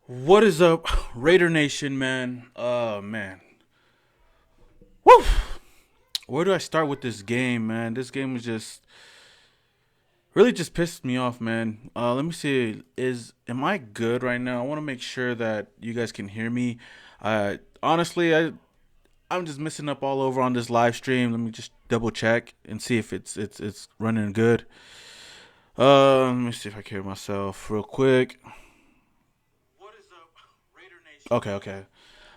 What is up, Raider Nation, man? Man. Woo! Where do I start with this game, man? This game was just really just pissed me off, man. Let me see. Am I good right now? I want to make sure that you guys can hear me. Honestly, I'm just messing up all over on this live stream. Let me just double check and see if it's running good. Let me see if I can hear myself real quick. What is up, Raider Nation? Okay.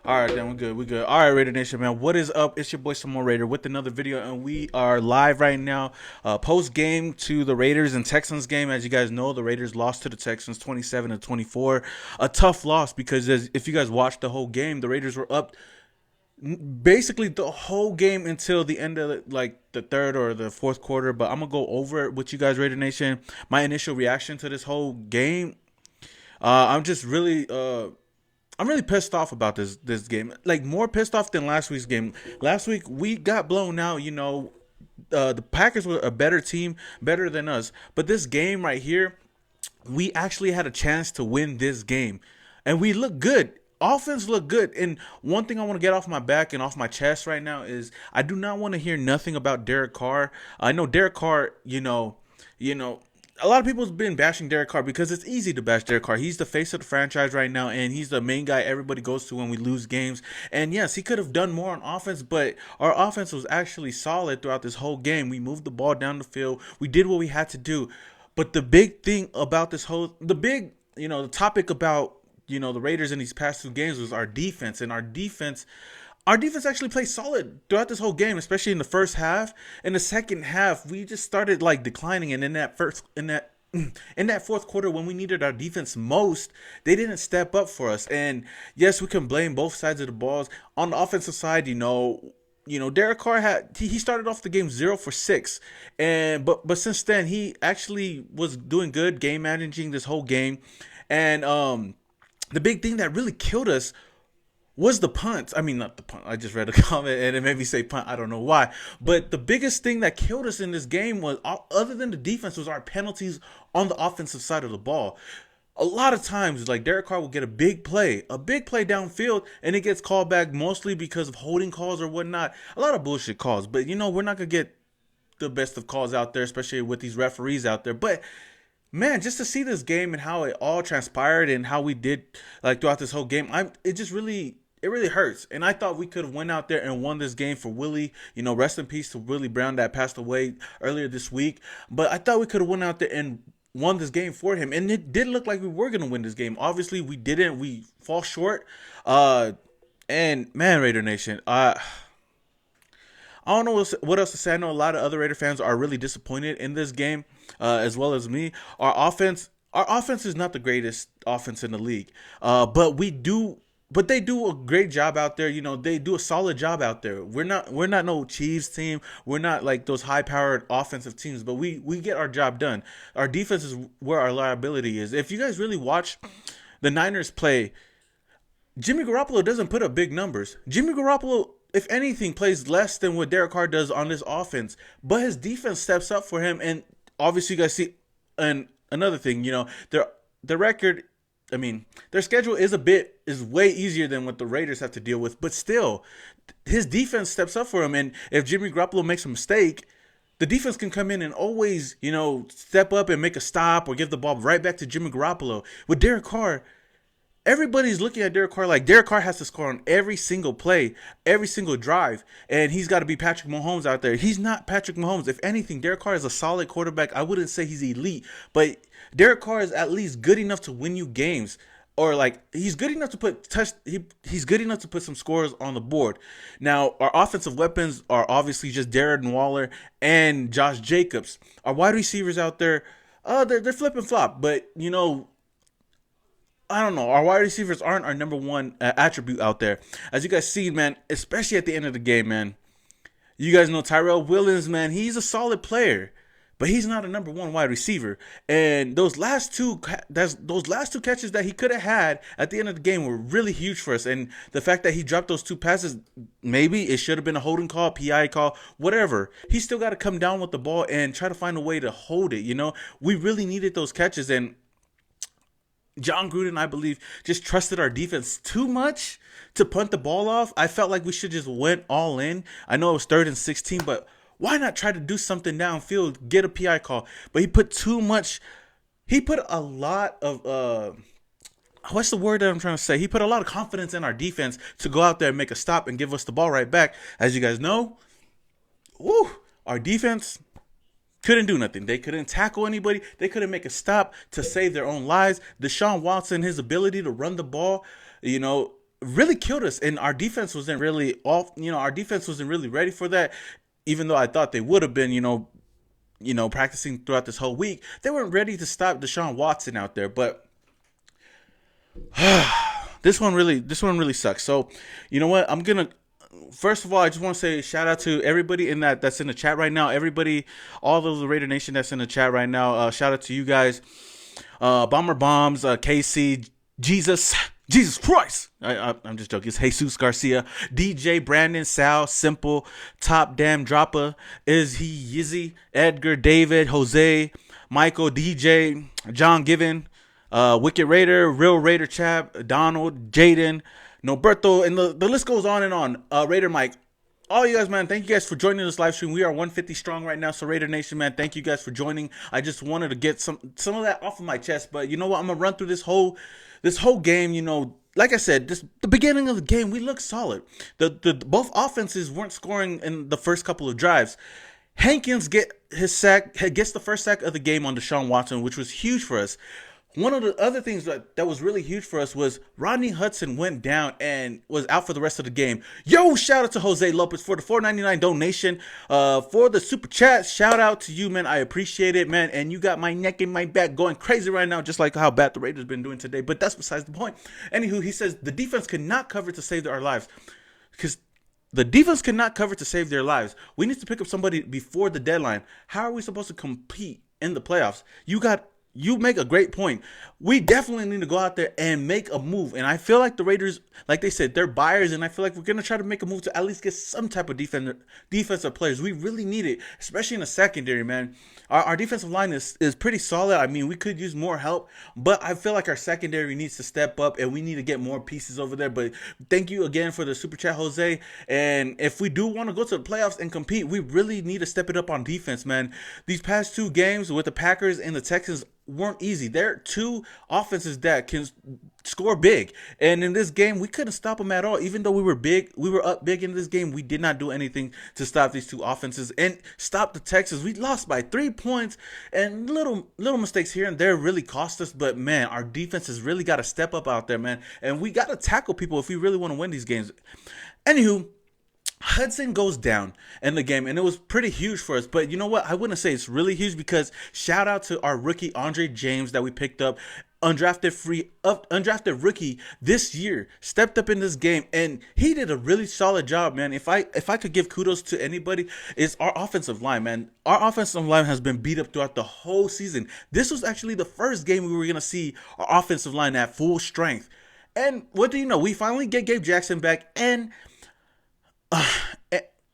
All right, then we're good. We're good. All right, Raider Nation, man. What is up? It's your boy Samo Raider with another video, and we are live right now. Post game to the Raiders and Texans game. As you guys know, the Raiders lost to the Texans 27-24. A tough loss because if you guys watched the whole game, the Raiders were up basically the whole game until the end of like the third or the fourth quarter. But I'm gonna go over it with you guys, Raider Nation. My initial reaction to this whole game. I'm just really I'm really pissed off about this game. Like more pissed off than last week's game. Last week we got blown out. The Packers were a better team, better than us. But this game right here, we actually had a chance to win this game, and we look good. Offense looked good. And one thing I want to get off my back and off my chest right now is I do not want to hear nothing about Derek Carr. I know Derek Carr. A lot of people's been bashing Derek Carr because it's easy to bash Derek Carr. He's the face of the franchise right now, and he's the main guy everybody goes to when we lose games. And yes, he could have done more on offense, but our offense was actually solid throughout this whole game. We moved the ball down the field. We did what we had to do. But the big thing about the topic about, the Raiders in these past two games was our defense. And our defense actually played solid throughout this whole game, especially in the first half. In the second half, we just started like declining, and in that fourth quarter when we needed our defense most, they didn't step up for us. And yes, we can blame both sides of the balls. On the offensive side, Derek Carr he started off the game 0 for 6, and but since then he actually was doing good game managing this whole game, and the big thing that really killed us was the punt. I mean, not the punt. I just read a comment and it made me say punt. I don't know why. But the biggest thing that killed us in this game was, other than the defense, was our penalties on the offensive side of the ball. A lot of times, like Derek Carr will get a big play downfield, and it gets called back mostly because of holding calls or whatnot. A lot of bullshit calls. But, we're not going to get the best of calls out there, especially with these referees out there. But man, just to see this game and how it all transpired and how we did like throughout this whole game, it really hurts. And I thought we could have went out there and won this game for Willie. Rest in peace to Willie Brown that passed away earlier this week. But I thought we could have went out there and won this game for him. And it did look like we were gonna win this game. Obviously, we didn't. We fall short. And man, Raider Nation, I don't know what else to say. I know a lot of other Raider fans are really disappointed in this game, as well as me. Our offense is not the greatest offense in the league, but they do a great job out there. They do a solid job out there. We're not no Chiefs team. We're not like those high-powered offensive teams, but we get our job done. Our defense is where our liability is. If you guys really watch the Niners play, Jimmy Garoppolo doesn't put up big numbers. Jimmy Garoppolo, if anything, plays less than what Derek Carr does on this offense. But his defense steps up for him. And obviously, you guys see, and another thing, their record, I mean, their schedule is way easier than what the Raiders have to deal with. But still, his defense steps up for him. And if Jimmy Garoppolo makes a mistake, the defense can come in and always, step up and make a stop or give the ball right back to Jimmy Garoppolo. With Derek Carr, everybody's looking at Derek Carr like Derek Carr has to score on every single play, every single drive, and he's got to be Patrick Mahomes out there. He's not Patrick Mahomes. If anything, Derek Carr is a solid quarterback. I wouldn't say he's elite, but Derek Carr is at least good enough to win you games. Or like he's good enough to he's good enough to put some scores on the board. Now our offensive weapons are obviously just Darren Waller and Josh Jacobs. Our wide receivers out there, they're flip and flop, but I don't know. Our wide receivers aren't our number one attribute out there. As you guys see, man, especially at the end of the game, man. You guys know Tyrell Williams, man. He's a solid player, but he's not a number one wide receiver. And those last two catches that he could have had at the end of the game were really huge for us. And the fact that he dropped those two passes, maybe it should have been a holding call, PI call, whatever. He still got to come down with the ball and try to find a way to hold it. We really needed those catches. And John Gruden, I believe, just trusted our defense too much to punt the ball off. I felt like we should just went all in. I know it was 3rd and 16, but why not try to do something downfield, get a PI call? But he put too much. He put a lot of what's the word that I'm trying to say? He put a lot of confidence in our defense to go out there and make a stop and give us the ball right back. As you guys know, our defense couldn't do nothing. They couldn't tackle anybody. They couldn't make a stop to save their own lives. Deshaun Watson, his ability to run the ball, really killed us. And our defense wasn't really our defense wasn't really ready for that. Even though I thought they would have been, practicing throughout this whole week, they weren't ready to stop Deshaun Watson out there. But this one really sucks. So, you know what? First of all, I just want to say shout out to everybody that's in the chat right now. Everybody, all of the Raidernation that's in the chat right now. Shout out to you guys. Bomber Bombs, KC, Jesus Christ. I'm just joking. It's Jesus Garcia, DJ, Brandon, Sal, Simple, Top Damn Dropper, Is He Yizzy, Edgar, David, Jose, Michael, DJ, John Given, Wicked Raider, Real Raider Chap, Donald, Jaden, Noberto, and the list goes on and on. Raider Mike, all you guys, man, thank you guys for joining this live stream. We are 150 strong right now, so Raider Nation, man, thank you guys for joining. I just wanted to get some of that off of my chest, but you know what? I'm gonna run through this whole game. Like I said, the beginning of the game, we looked solid. The both offenses weren't scoring in the first couple of drives. Hankins gets the first sack of the game on Deshaun Watson, which was huge for us. One of the other things that was really huge for us was Rodney Hudson went down and was out for the rest of the game. Shout out to Jose Lopez for the $4.99 donation. For the super chat, shout out to you, man. I appreciate it, man. And you got my neck and my back going crazy right now, just like how bad the Raiders been doing today. But that's besides the point. Anywho, he says the defense cannot cover to save our lives. Because the defense cannot cover to save their lives. We need to pick up somebody before the deadline. How are we supposed to compete in the playoffs? You make a great point. We definitely need to go out there and make a move. And I feel like the Raiders, like they said, they're buyers. And I feel like we're going to try to make a move to at least get some type of defensive players. We really need it, especially in the secondary, man. Our defensive line is pretty solid. I mean, we could use more help. But I feel like our secondary needs to step up. And we need to get more pieces over there. But thank you again for the super chat, Jose. And if we do want to go to the playoffs and compete, we really need to step it up on defense, man. These past 2 games with the Packers and the Texans weren't easy. They're 2 offenses that can score big, and in this game we couldn't stop them at all. Even though we were up big in this game, we did not do anything to stop these 2 offenses and stop the Texans. We lost by 3 points, and little mistakes here and there really cost us. But man, our defense has really got to step up out there, man, and we got to tackle people if we really want to win these games. Anywho, Hudson goes down in the game, and it was pretty huge for us. But you know what? I wouldn't say it's really huge, because shout out to our rookie Andre James that we picked up, undrafted rookie this year, stepped up in this game, and he did a really solid job, man. If I could give kudos to anybody, it's our offensive line, man. Our offensive line has been beat up throughout the whole season. This was actually the first game we were gonna see our offensive line at full strength. And what do you know? We finally get Gabe Jackson back, and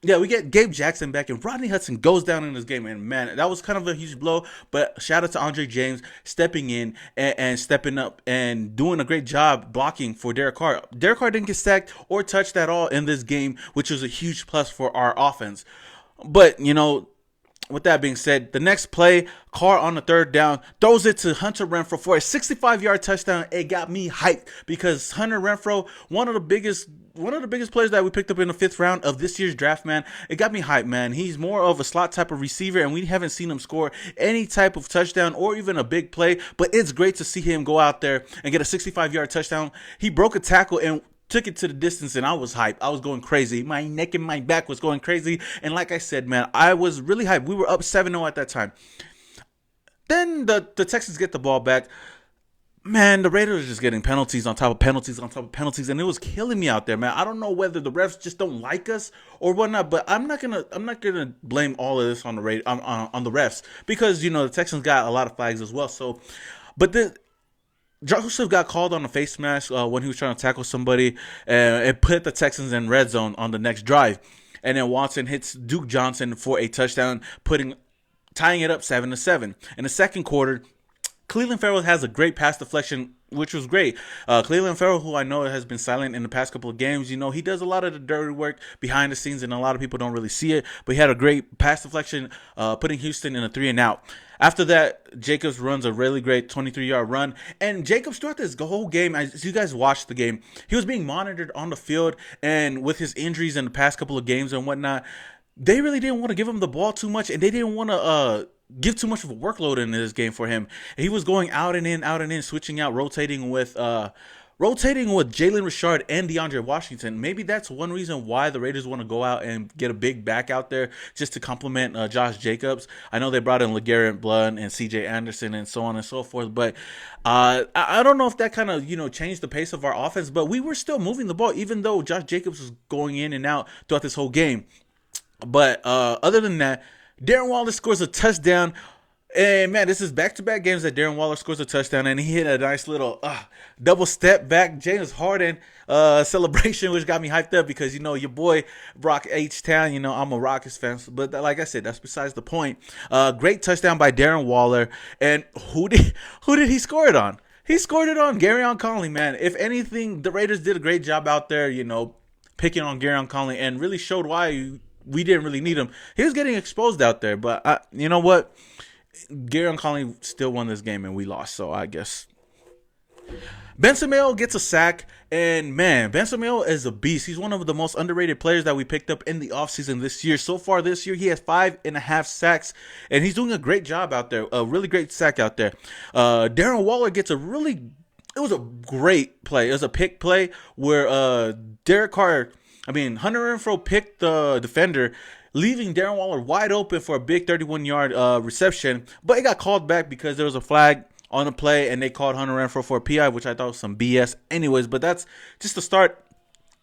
we get Gabe Jackson back, and Rodney Hudson goes down in this game, and man, that was kind of a huge blow. But shout out to Andre James stepping in and stepping up and doing a great job blocking for Derek Carr. Derek Carr didn't get sacked or touched at all in this game, which was a huge plus for our offense. But with that being said, the next play, Carr on the 3rd down throws it to Hunter Renfrow for a 65-yard touchdown. It got me hyped, because Hunter Renfrow, one of the biggest players that we picked up in the 5th round of this year's draft, man. It got me hyped, man. He's more of a slot type of receiver, and we haven't seen him score any type of touchdown or even a big play. But it's great to see him go out there and get a 65-yard touchdown. He broke a tackle and took it to the distance, and I was hyped. I was going crazy. My neck and my back was going crazy. And like I said, man, I was really hyped. We were up 7-0 at that time. Then the Texans get the ball back. Man, the Raiders are just getting penalties on top of penalties on top of penalties, and it was killing me out there, man. I don't know whether the refs just don't like us or whatnot, but I'm not gonna blame all of this on the on the refs, because the Texans got a lot of flags as well. So, but Joseph got called on a face mask when he was trying to tackle somebody, and it put the Texans in red zone on the next drive. And then Watson hits Duke Johnson for a touchdown, tying it up 7-7. In the second quarter, Cleveland Farrell has a great pass deflection which was great. Cleveland Farrell, who I know has been silent in the past couple of games, he does a lot of the dirty work behind the scenes, and a lot of people don't really see it. But he had a great pass deflection, putting Houston in a 3-and-out. After that, Jacobs runs a really great 23-yard run. And Jacobs, throughout this whole game, as you guys watched the game, he was being monitored on the field. And with his injuries in the past couple of games and whatnot, they really didn't want to give him the ball too much. And they didn't want to give too much of a workload in this game for him. He was going out and in, switching out, rotating with Jalen Richard and DeAndre Washington. Maybe that's one reason why the Raiders want to go out and get a big back out there just to complement Josh Jacobs. I know they brought in LeGarrette Blount and C.J. Anderson and so on and so forth, but I don't know if that kind of changed the pace of our offense. But we were still moving the ball, even though Josh Jacobs was going in and out throughout this whole game. But other than that, Darren Waller scores a touchdown. And, man, this is back-to-back games that Darren Waller scores a touchdown, and he hit a nice little double step back James Harden celebration, which got me hyped up because, your boy Brock H-Town, I'm a Rockets fan. But like I said, that's besides the point. Great touchdown by Darren Waller. And who did he score it on? He scored it on Garyon Conley, man. If anything, the Raiders did a great job out there, picking on Garyon Conley, and really showed why we didn't really need him. He was getting exposed out there, but you know what? Garyon Conley still won this game and we lost, so I guess. Benson Mayo gets a sack, and man, Benson Mayo is a beast. He's one of the most underrated players that we picked up in the offseason this year. So far this year, he has 5.5 sacks, and he's doing a great job out there. A really great sack out there. Darren Waller gets it was a great play. It was a pick play where Hunter Renfrow picked the defender, leaving Darren Waller wide open for a big 31-yard reception. But it got called back because there was a flag on the play, and they called Hunter Renfrow for a PI, which I thought was some BS anyways. But that's just the start.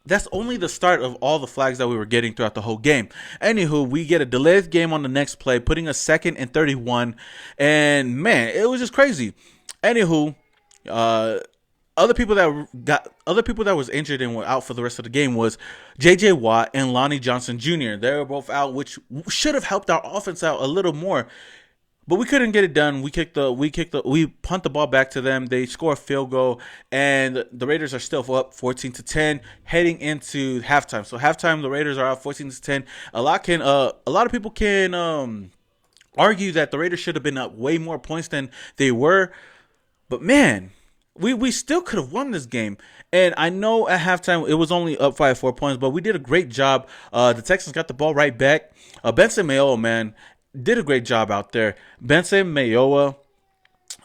That's only the start of all the flags that we were getting throughout the whole game. Anywho, we get a delayed game on the next play, putting us 2nd and 31. And, man, it was just crazy. Anywho, other people that was injured and were out for the rest of the game was J.J. Watt and Lonnie Johnson Jr. They were both out, which should have helped our offense out a little more, but we couldn't get it done. We punt the ball back to them. They score a field goal, and the Raiders are still up 14-10 heading into halftime. So halftime, the Raiders are up 14-10. A lot of people can argue that the Raiders should have been up way more points than they were, but man, we still could have won this game. And I know at halftime it was only up 4 points, but we did a great job. The Texans got the ball right back. Benson Mayowa, man, did a great job out there. Benson Mayowa,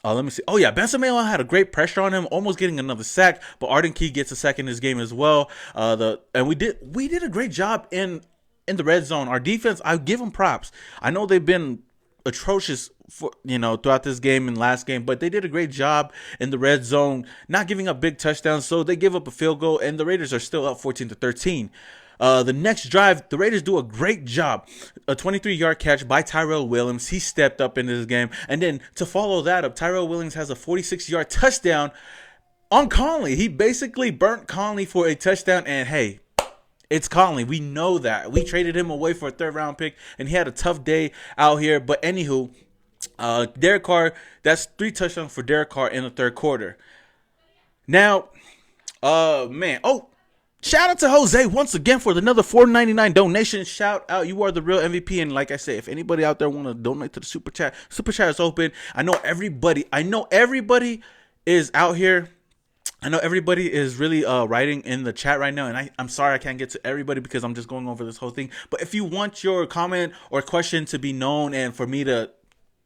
let me see. Oh, yeah, Benson Mayowa had a great pressure on him, almost getting another sack, but Arden Key gets a sack in this game as well. And we did a great job in the red zone. Our defense, I give them props. I know they've been atrocious throughout this game and last game, but they did a great job in the red zone, not giving up big touchdowns. So they give up a field goal, and the Raiders are still up 14-13. The next drive, the Raiders do a great job. A 23-yard catch by Tyrell Williams. He stepped up in this game. And then to follow that up, Tyrell Williams has a 46-yard touchdown on Conley. He basically burnt Conley for a touchdown, and hey, it's Conley. We know that. We traded him away for a 3rd-round pick, and he had a tough day out here. But anywho, Derek Carr, that's 3 touchdowns for Derek Carr in the 3rd quarter. Now, shout out to Jose once again for another $4.99 donation. Shout out, you are the real MVP. And like I said, if anybody out there want to donate to the super chat is open. I know everybody is out here. I know everybody is really writing in the chat right now, and I'm sorry I can't get to everybody because I'm just going over this whole thing. But if you want your comment or question to be known and for me to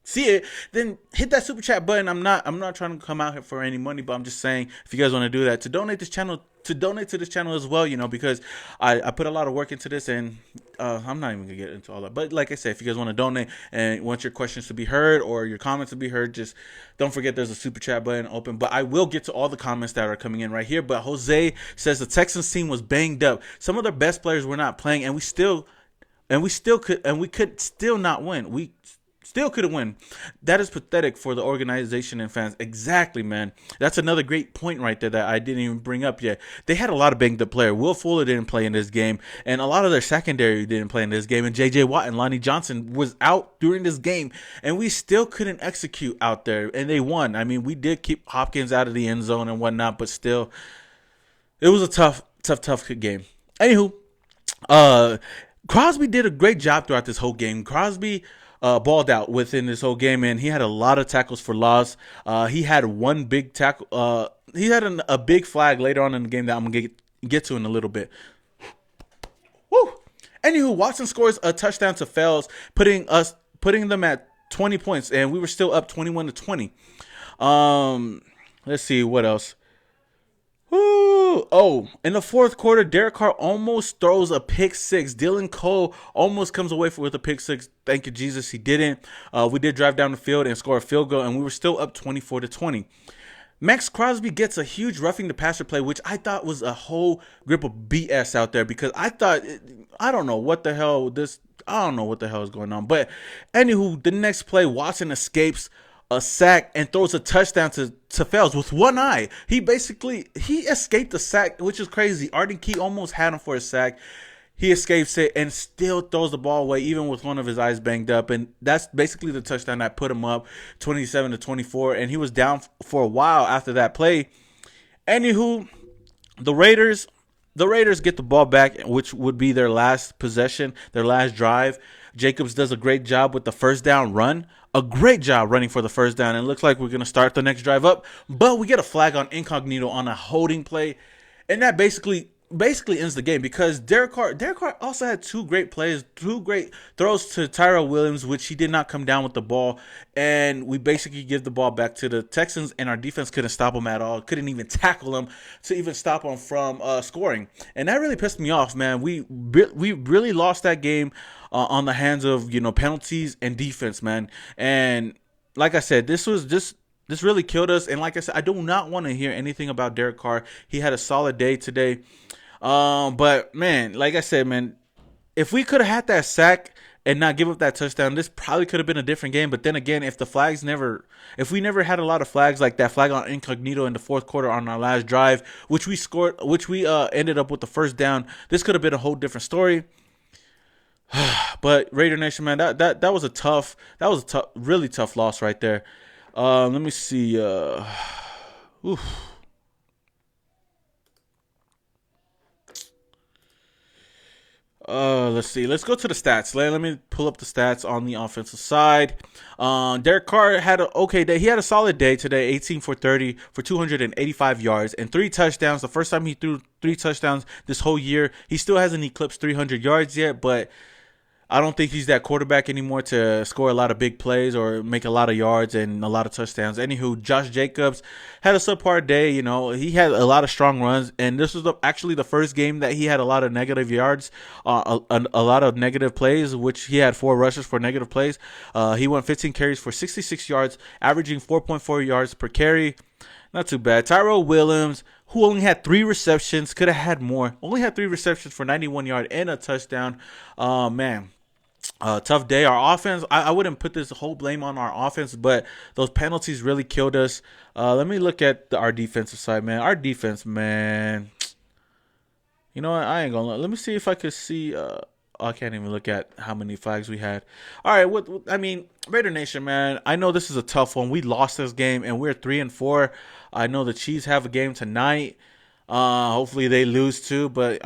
see it, then hit that super chat button. I'm not trying to come out here for any money, but I'm just saying, if you guys want to do that, to donate to this channel as well, because I put a lot of work into this, and I'm not even gonna get into all that. But like I said, if you guys want to donate and want your questions to be heard or your comments to be heard, just don't forget there's a super chat button open. But I will get to all the comments that are coming in right here. But Jose says the Texans team was banged up. Some of their best players were not playing, and we could still not win. We Still couldn't win. That is pathetic for the organization and fans. Exactly, man. That's another great point right there that I didn't even bring up yet. They had a lot of banged up players. Will Fuller didn't play in this game, and a lot of their secondary didn't play in this game. And J.J. Watt and Lonnie Johnson was out during this game, and we still couldn't execute out there, and they won. I mean, we did keep Hopkins out of the end zone and whatnot, but still, it was a tough game. Anywho, Crosby did a great job throughout this whole game. Crosby balled out within this whole game, and he had a lot of tackles for loss. He had one big tackle. He had a big flag later on in the game that I'm gonna get to in a little bit. Woo! Anywho, Watson scores a touchdown to Fells, putting them at 20 points, and we were still up 21-20. Let's see what else. Woo! Oh, in the fourth quarter, Derek Carr almost throws a pick six. Dylan Cole almost comes away with a pick six. Thank you, Jesus, he didn't. We did drive down the field and score a field goal, and we were still up 24-20. Max Crosby gets a huge roughing the passer play, which I thought was a whole grip of BS out there, because I don't know what the hell is going on. But anywho, the next play, Watson escapes a sack and throws a touchdown to Fells with one eye. He escaped the sack, which is crazy. Arden Key almost had him for a sack. He escapes it and still throws the ball away, even with one of his eyes banged up. And that's basically the touchdown that put him up 27-24. And he was down for a while after that play. Anywho, the Raiders get the ball back, which would be their last possession, their last drive. Jacobs does a great job with the first down run. A great job running for the first down. And it looks like we're going to start the next drive up. But we get a flag on incognito on a holding play. And that basically ends the game, because Derek Carr also had two great throws to Tyrell Williams, which he did not come down with the ball, and we basically give the ball back to the Texans, and our defense couldn't stop them at all, couldn't even tackle them to even stop them from scoring, and that really pissed me off, man. We really lost that game on the hands of penalties and defense, man. And like I said, this really killed us. And like I said, I do not want to hear anything about Derek Carr. He had a solid day today. But man, like I said, man, if we could have had that sack and not give up that touchdown, this probably could have been a different game. But then again, if we never had a lot of flags, like that flag on incognito in the fourth quarter on our last drive, which we ended up with the first down, this could have been a whole different story. But Raider Nation, man, that was a really tough loss right there. Let me see. Let's see. Let's go to the stats. Let me pull up the stats on the offensive side. Derek Carr had an okay day. He had a solid day today, 18 for 30 for 285 yards and 3 touchdowns. The first time he threw 3 touchdowns this whole year. He still hasn't eclipsed 300 yards yet, but I don't think he's that quarterback anymore to score a lot of big plays or make a lot of yards and a lot of touchdowns. Anywho, Josh Jacobs had a subpar day. He had a lot of strong runs, and this was actually the first game that he had a lot of negative yards, a lot of negative plays, which he had 4 rushes for negative plays. He went 15 carries for 66 yards, averaging 4.4 yards per carry. Not too bad. Tyrell Williams, who only had 3 receptions, could have had more. Only had 3 receptions for 91 yards and a touchdown. Man. Tough day. Our offense, I wouldn't put this whole blame on our offense, but those penalties really killed us. Let me look at our defensive side, man. Our defense, man. You know what? I ain't gonna let me see if I could see. I can't even look at how many flags we had. All right, Raider Nation, man. I know this is a tough one. We lost this game, and we're 3-4. I know the Chiefs have a game tonight. Hopefully they lose too. But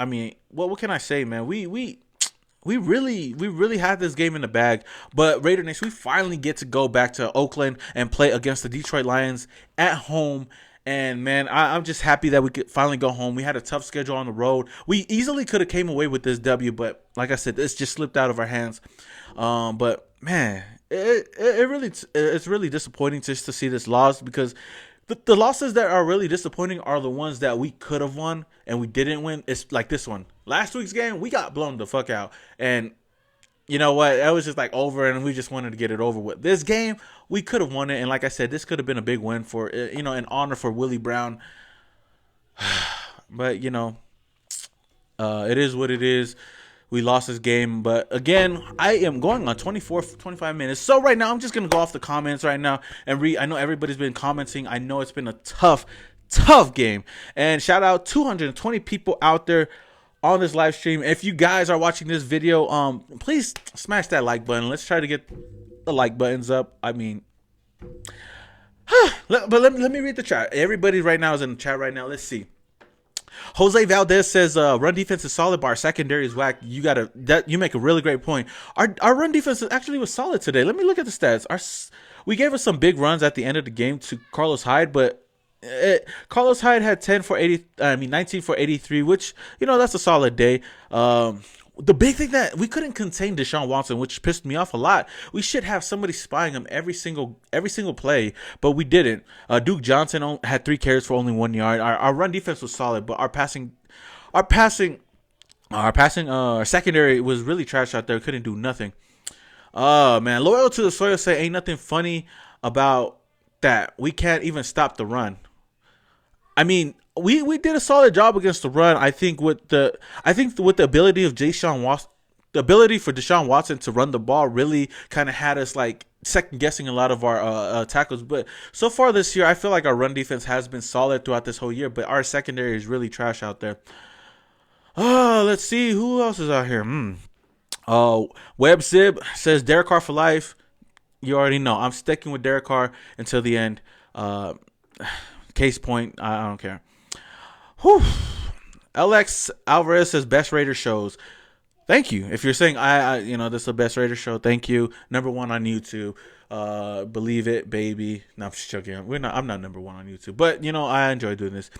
what can I say, man? We really had this game in the bag. But Raider Nation, we finally get to go back to Oakland and play against the Detroit Lions at home. And, man, I'm just happy that we could finally go home. We had a tough schedule on the road. We easily could have came away with this W, but like I said, this just slipped out of our hands. But, man, it's really disappointing just to see this loss, because the losses that are really disappointing are the ones that we could have won and we didn't win. It's like this one. Last week's game, we got blown the fuck out. And you know what? That was just like over, and we just wanted to get it over with. This game, we could have won it. And like I said, this could have been a big win for, an honor for Willie Brown. But, it is what it is. we lost this game. But again, I am going on 25 minutes. So right now, I'm just going to go off the comments right now and read. I know everybody's been commenting. I know it's been a tough game. And shout out 220 people out there on this live stream. If you guys are watching this video, please smash that like button. Let's try to get the like buttons up. I mean, but let me read the chat. Everybody right now is in the chat right now. Let's see. Jose Valdez says run defense is solid, but our secondary is whack. You make a really great point. Our run defense actually was solid today. Let me look at the stats. We gave us some big runs at the end of the game to Carlos Hyde, but Carlos Hyde had 19 for 83, which, that's a solid day. The big thing that we couldn't contain Deshaun Watson, which pissed me off a lot. We should have somebody spying him every single play, but we didn't. Duke Johnson had 3 carries for only 1 yard. Our run defense was solid, but our secondary was really trash out there. Couldn't do nothing. Man, loyal to the soil say ain't nothing funny about that. We can't even stop the run. I mean, we did a solid job against the run. I think with the ability of Deshaun Watson, the ability for Deshaun Watson to run the ball really kind of had us like second guessing a lot of our tackles. But so far this year, I feel like our run defense has been solid throughout this whole year. But our secondary is really trash out there. Let's see who else is out here. WebZib says Derek Carr for life. You already know. I'm sticking with Derek Carr until the end. Case point, I don't care. Whew. LX Alvarez says best Raider shows. Thank you. If you're saying this is the best Raider show, thank you. Number 1 on YouTube. Believe it, baby. No, I'm just joking. I'm not number 1 on YouTube, but I enjoy doing this.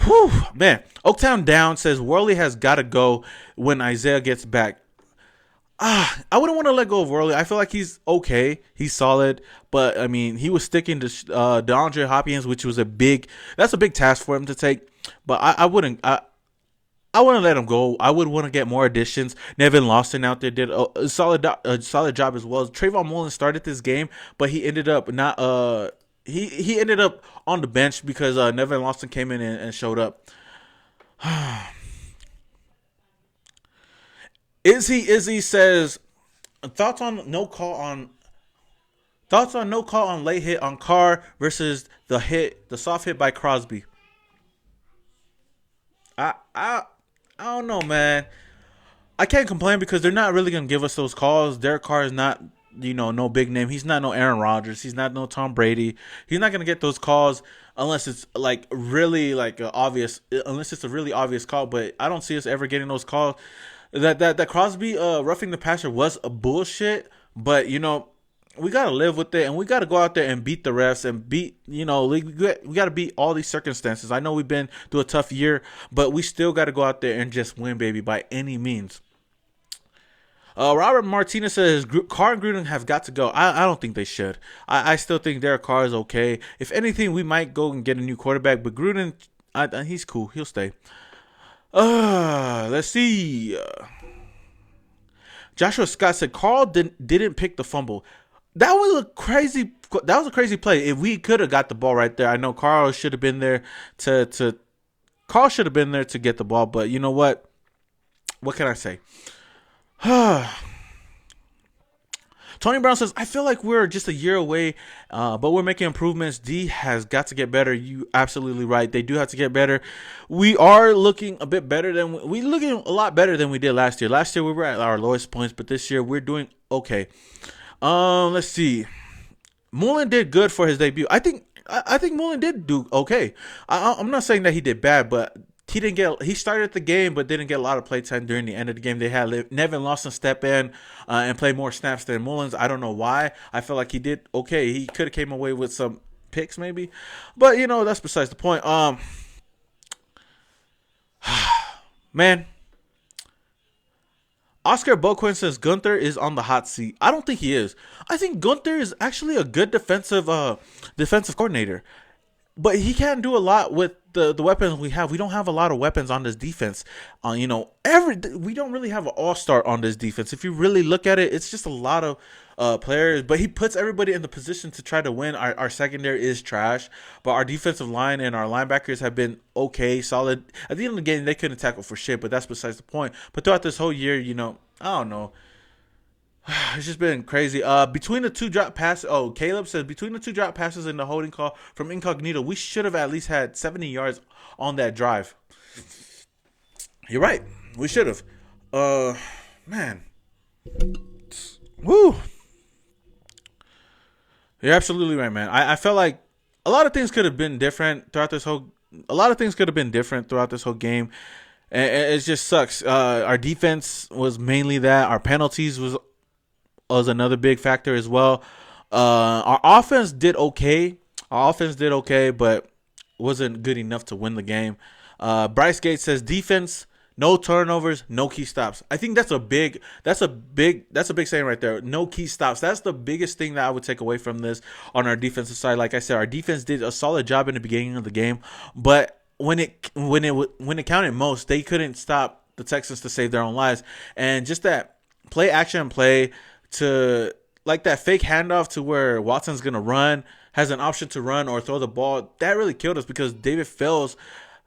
Whew, man. Oaktown Down says Worley has got to go when Isaiah gets back. I wouldn't want to let go of Worley. I feel like he's okay. He's solid. But, I mean, he was sticking to DeAndre Hopkins, which was a big task for him to take. But I wouldn't let him go. I would want to get more additions. Nevin Lawson out there did a solid job as well. Trayvon Mullen started this game, but he ended up not he ended up on the bench because Nevin Lawson came in and showed up. Izzy says thoughts on no call on late hit on Carr versus the soft hit by Crosby. I don't know, man. I can't complain because they're not really gonna give us those calls. Derek Carr is not no big name. He's not no Aaron Rodgers. He's not no Tom Brady. He's not gonna get those calls unless it's like really like obvious. Unless it's a really obvious call. But I don't see us ever getting those calls. That Crosby roughing the passer was a bullshit, but we gotta live with it, and we gotta go out there and beat the refs and beat we gotta beat all these circumstances. I know we've been through a tough year, but we still gotta go out there and just win, baby, by any means. Robert Martinez says Carr and Gruden have got to go. I don't think they should. I still think Derek Carr is okay. If anything, we might go and get a new quarterback, but Gruden, he's cool. He'll stay. Let's see. Joshua Scott said Carl didn't pick the fumble. That was a crazy play. If we could have got the ball right there, I know Carl should have been there to get the ball. But you know what? What can I say? Tony Brown says, I feel like we're just a year away, but we're making improvements. D has got to get better. You absolutely right. They do have to get better. We are looking a bit better looking a lot better than we did last year. Last year we were at our lowest points, but this year we're doing okay. Let's see. Mullen did good for his debut. I think Mullen did do okay. I'm not saying that he did bad, but he started the game but didn't get a lot of play time during the end of the game. They had Nevin Lawson step in and play more snaps than Mullins. I don't know why. I feel like he did okay. He could have came away with some picks maybe, but that's besides the point. Man, Oscar Boquin says Gunther is on the hot seat. I don't think he is. I think Gunther is actually a good defensive coordinator, but he can't do a lot with the weapons we have. We don't have a lot of weapons on this defense. We don't really have an all-star on this defense. If you really look at it, it's just a lot of players. But he puts everybody in the position to try to win. Our secondary is trash, but our defensive line and our linebackers have been okay, solid. At the end of the game, they couldn't tackle for shit, but that's besides the point. But throughout this whole year, I don't know. It's just been crazy. Between the two drop passes, Caleb says between the two drop passes and the holding call from Incognito, we should have at least had 70 yards on that drive. You're right. We should have. Man. Woo. You're absolutely right, man. I felt like a lot of things could have been different throughout this whole. A lot of things could have been different throughout this whole game. And it just sucks. Our defense was mainly that. Our penalties was another big factor as well. Our offense did okay. But wasn't good enough to win the game. Bryce Gates says defense, no turnovers, no key stops. I think that's a big saying right there. No key stops. That's the biggest thing that I would take away from this on our defensive side. Like I said, our defense did a solid job in the beginning of the game, but when it counted most, they couldn't stop the Texans to save their own lives. And just that play action play to like that fake handoff to where Watson's going to run, has an option to run or throw the ball, that really killed us because David Fells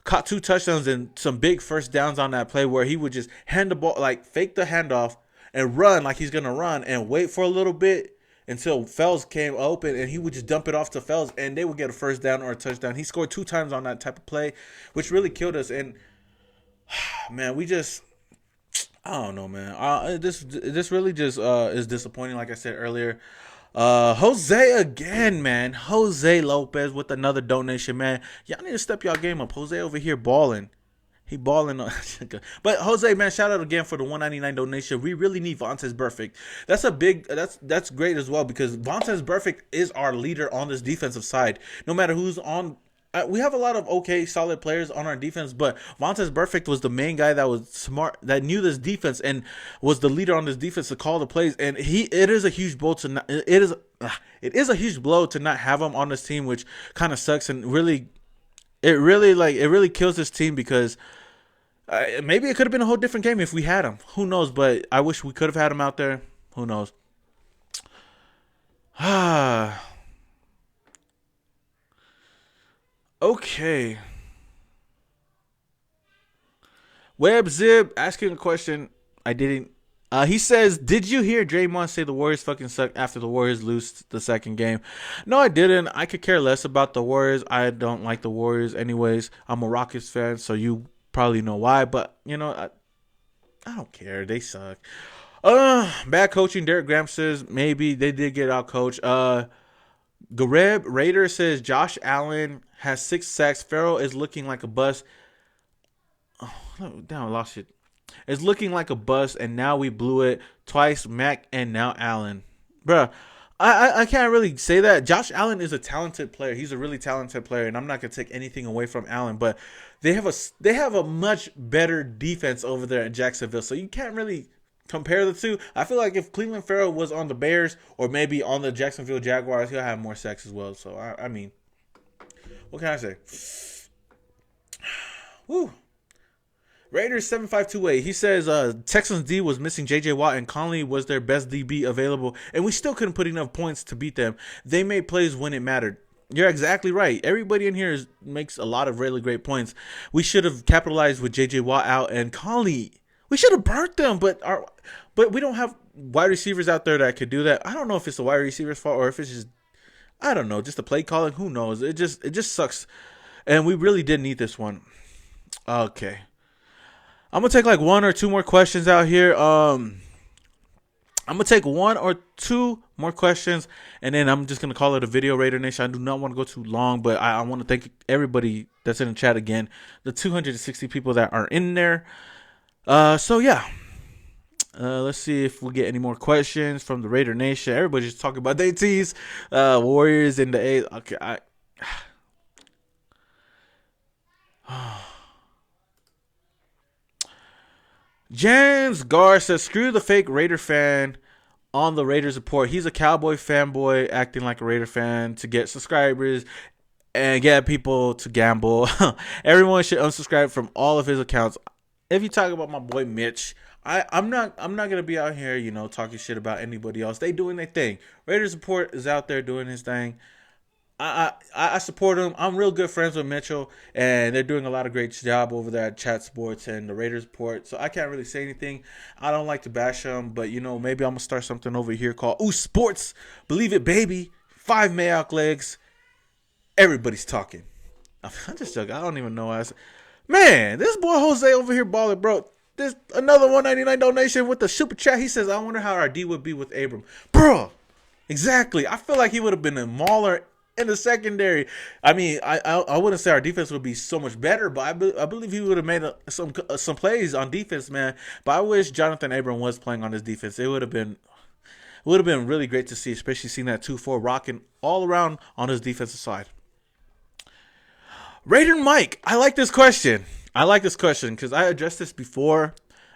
caught 2 touchdowns and some big first downs on that play where he would just hand the ball, like fake the handoff and run like he's going to run and wait for a little bit until Fells came open and he would just dump it off to Fells and they would get a first down or a touchdown. He scored 2 times on that type of play, which really killed us. And man, I don't know, man. This really just is disappointing. Like I said earlier, Jose again, man. Jose Lopez with another donation, man. Y'all need to step y'all game up. Jose over here balling. He balling. But Jose, man, shout out again for the $1.99 donation. We really need Vontaze Burfict. That's great as well because Vontaze Burfict is our leader on this defensive side. No matter who's on. We have a lot of okay, solid players on our defense, but Vontaze Burfict was the main guy that was smart, that knew this defense, and was the leader on this defense to call the plays. And it is a huge blow to not, it is a huge blow to not have him on this team, which kind of sucks. And it really kills this team because maybe it could have been a whole different game if we had him. Who knows? But I wish we could have had him out there. Who knows? Okay. Web Zib asking a question. I didn't. He says, did you hear Draymond say the Warriors fucking suck after the Warriors lose the second game? No, I didn't. I could care less about the Warriors. I don't like the Warriors anyways. I'm a Rockets fan, so you probably know why. But, I don't care. They suck. Bad coaching. Derek Graham says maybe they did get out coached. Gareb Raider says Josh Allen has 6 sacks. Farrell is looking like a bust. Oh, damn, I lost it. It's looking like a bust, and now we blew it twice. Mac and now Allen, bruh. I can't really say that. Josh Allen is a talented player. He's a really talented player, and I'm not gonna take anything away from Allen. But they have a much better defense over there at Jacksonville, so you can't really compare the two. I feel like if Cleveland Farrell was on the Bears or maybe on the Jacksonville Jaguars, he'll have more sacks as well. So, I mean, what can I say? Woo. Raiders 7528. He says Texans D was missing J.J. Watt and Conley was their best DB available, and we still couldn't put enough points to beat them. They made plays when it mattered. You're exactly right. Everybody in here makes a lot of really great points. We should have capitalized with J.J. Watt out and Conley. We should have burnt them, but we don't have wide receivers out there that could do that. I don't know if it's the wide receiver's fault or if it's just, I don't know, just the play calling. Who knows? It just sucks, and we really did need this one. Okay, I'm gonna take like 1 or 2 more questions out here. I'm gonna take 1 or 2 more questions, and then I'm just gonna call it a video. Raidernation. I do not want to go too long, but I want to thank everybody that's in the chat again. The 260 people that are in there. So yeah, let's see if we get any more questions from the Raider Nation. Everybody's just talking about their teams, Warriors in the A. Okay, James Gar says, screw the fake Raider fan on the Raiders report. He's a Cowboy fanboy acting like a Raider fan to get subscribers. and get people to gamble. Everyone should unsubscribe from all of his accounts. If you talk about my boy Mitch, I'm not gonna be out here, talking shit about anybody else. They doing their thing. Raiders support is out there doing his thing. I support him. I'm real good friends with Mitchell, and they're doing a lot of great job over there at Chat Sports and the Raiders Report. So I can't really say anything. I don't like to bash them, but maybe I'm gonna start something over here called Ooh Sports. Believe it, baby. 5 Mayock legs. Everybody's talking. I'm just joking. I don't even know. Man, this boy Jose over here balling, bro. There's another 199 donation with the super chat. He says, I wonder how our D would be with Abram. Bro, exactly. I feel like he would have been a mauler in the secondary. I mean, I wouldn't say our defense would be so much better, but I believe he would have made some plays on defense, man. But I wish Jonathan Abram was playing on his defense. It would have been really great to see, especially seeing that 2-4 rocking all around on his defensive side. Raider Mike, I like this question. Because I addressed this before,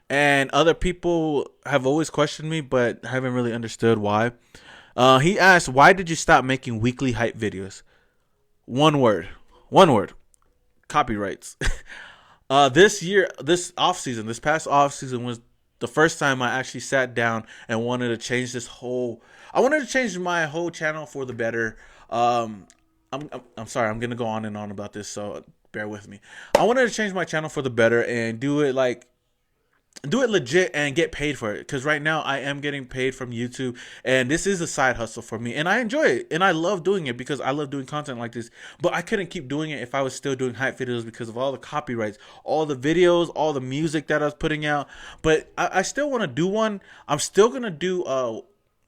and other people have always questioned me, but haven't really understood why. He asked, why did you stop making weekly hype videos? One word. Copyrights. This past offseason was the first time I actually sat down and wanted to change I wanted to change my whole channel for the better. I'm sorry, I'm gonna go on and on about this, so bear with me. I wanted to change my channel for the better and do it legit and get paid for it. Because right now I am getting paid from YouTube, and this is a side hustle for me, and I enjoy it, and I love doing it because I love doing content like this. But I couldn't keep doing it if I was still doing hype videos because of all the copyrights, all the videos, all the music that I was putting out. But I still want to do one. I'm still gonna do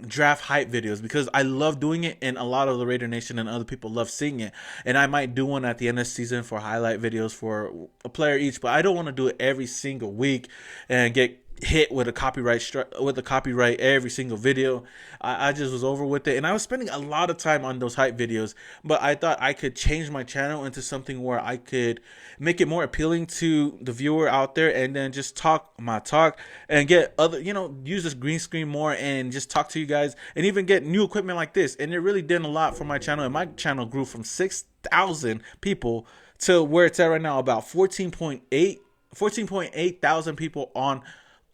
draft hype videos because I love doing it, and a lot of the Raider Nation and other people love seeing it. And I might do one at the end of the season for highlight videos for a player each, but I don't want to do it every single week and get hit with a copyright every single video. I just was over with it, and I was spending a lot of time on those hype videos. But I thought I could change my channel into something where I could make it more appealing to the viewer out there, and then just talk my talk and get other, use this green screen more and just talk to you guys, and even get new equipment like this. And it really did a lot for my channel, and my channel grew from 6,000 people to where it's at right now, about 14.8 thousand people on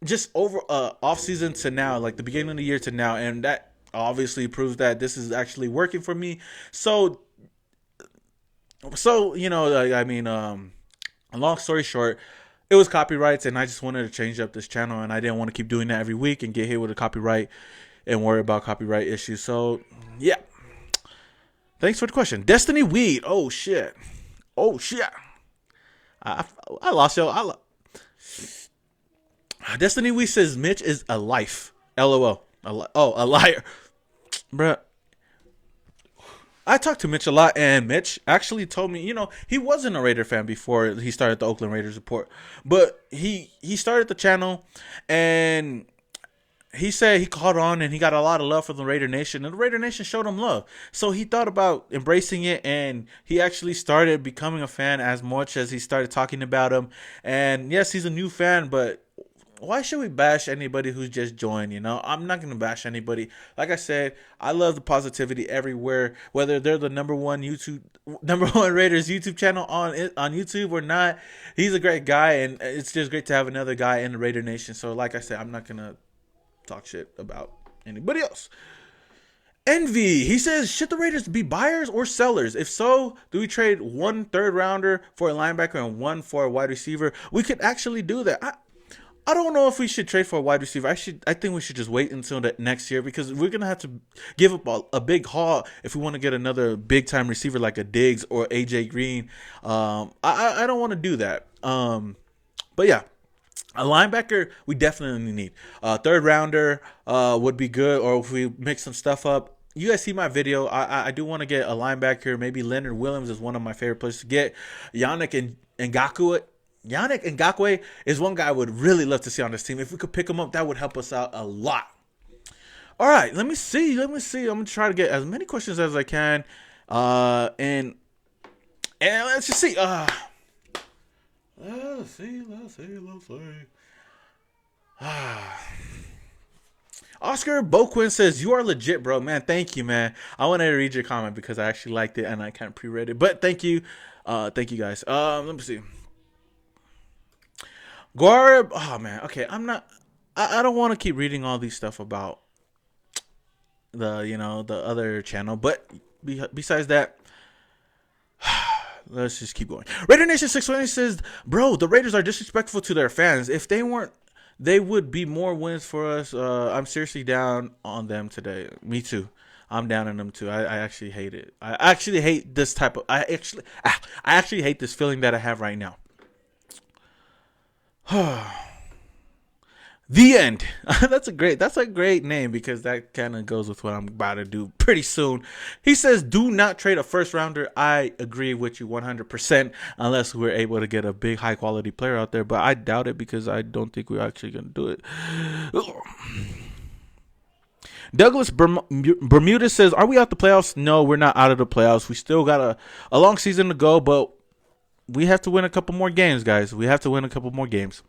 just over off season to now, like the beginning of the year to now. And that obviously proves that this is actually working for me. So long story short, it was copyrights, and I just wanted to change up this channel, and I didn't want to keep doing that every week and get hit with a copyright and worry about copyright issues. So yeah, thanks for the question. Destiny Weed. Oh shit. I lost y'all. Destiny Weed says Mitch is a life. LOL. A liar. Bruh. I talked to Mitch a lot, and Mitch actually told me, he wasn't a Raider fan before he started the Oakland Raiders Report. But he started the channel, and he said he caught on, and he got a lot of love from the Raider Nation, and the Raider Nation showed him love. So he thought about embracing it, and he actually started becoming a fan as much as he started talking about him. And yes, he's a new fan, but why should we bash anybody who's just joined? I'm not going to bash anybody. Like I said, I love the positivity everywhere, whether they're the number one Raiders YouTube channel on YouTube or not. He's a great guy, and it's just great to have another guy in the Raider Nation. So like I said, I'm not going to talk shit about anybody else. Envy, he says, should the Raiders be buyers or sellers? If so, do we trade 1 third-rounder for a linebacker and 1 for a wide receiver? We could actually do that. I don't know if we should trade for a wide receiver. I think we should just wait until the next year, because we're gonna have to give up a big haul if we want to get another big time receiver like a Diggs or AJ Green. I don't want to do that. But yeah, a linebacker we definitely need. Third rounder would be good, or if we mix some stuff up. You guys see my video. I do want to get a linebacker. Maybe Leonard Williams is one of my favorite players to get. Yannick Ngakoue is one guy I would really love to see on this team. If we could pick him up, that would help us out a lot. All right, let me see. I'm gonna try to get as many questions as I can, and let's just see. Let's see. Oscar Boquin says, "You are legit, bro, man. Thank you, man. I wanted to read your comment because I actually liked it and I kind of pre-read it, but thank you, guys. Let me see. Guar, oh man, okay. I'm not. I don't want to keep reading all these stuff about the other channel, but besides that, let's just keep going. Raidernation 620 says, "Bro, the Raiders are disrespectful to their fans. If they weren't, they would be more wins for us. I'm seriously down on them today. Me too. I'm down on them too. I actually hate it. I actually hate this type of. I actually hate this feeling that I have right now." The end. That's a great name because that kind of goes with what I'm about to do pretty soon. He says, "Do not trade a first rounder." I agree with you 100% unless we're able to get a big high quality player out there, but I doubt it because I don't think we're actually going to do it. Douglas Bermuda says, "Are we out the playoffs?" No, we're not out of the playoffs. We still got a long season to go, but we have to win a couple more games, guys. We have to win a couple more games.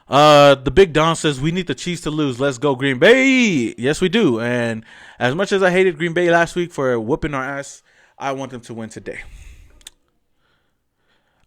The Big Don says, "We need the Chiefs to lose. Let's go Green Bay." Yes, we do. And as much as I hated Green Bay last week for whooping our ass, I want them to win today.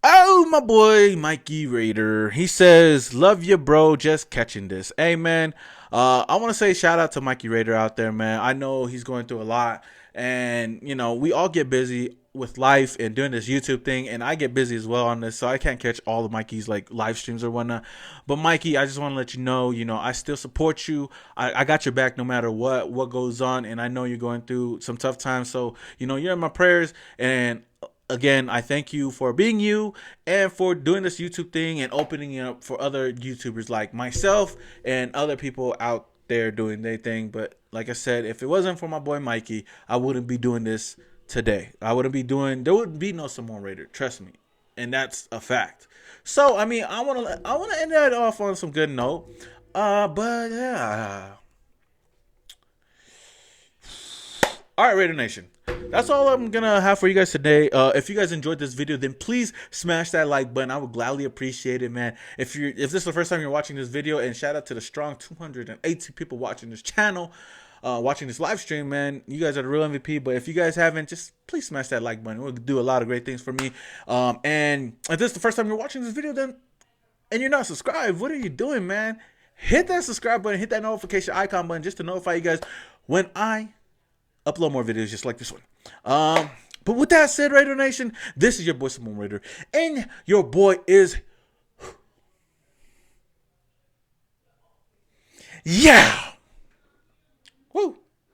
Oh, my boy, Mikey Raider. He says, "Love you, bro. Just catching this." Hey, man. I want to say shout out to Mikey Raider out there, man. I know he's going through a lot. And, we all get busy with life and doing this YouTube thing. And I get busy as well on this. So I can't catch all of Mikey's, live streams or whatnot. But, Mikey, I just want to let you know, I still support you. I got your back no matter what goes on. And I know you're going through some tough times. So, you're in my prayers. And again, I thank you for being you and for doing this YouTube thing and opening it up for other YouTubers like myself and other people out there doing their thing. But like I said, if it wasn't for my boy Mikey, I wouldn't be doing this today. There would be no Samoan Raider, trust me. And that's a fact. So, I want to end that off on some good note. But yeah. All right, Raider Nation. That's all I'm gonna have for you guys today. If you guys enjoyed this video, then please smash that like button. I would gladly appreciate it, man. If this is the first time you're watching this video, and shout out to the strong 280 people watching this channel, watching this live stream, man. You guys are the real MVP. But if you guys haven't, just please smash that like button. It will do a lot of great things for me. And if this is the first time you're watching this video, then and you're not subscribed, what are you doing, man? Hit that subscribe button, hit that notification icon button just to notify you guys when I upload more videos just like this one. But with that said, Raider Nation, this is your boy Samoan Raider, and your boy is yeah.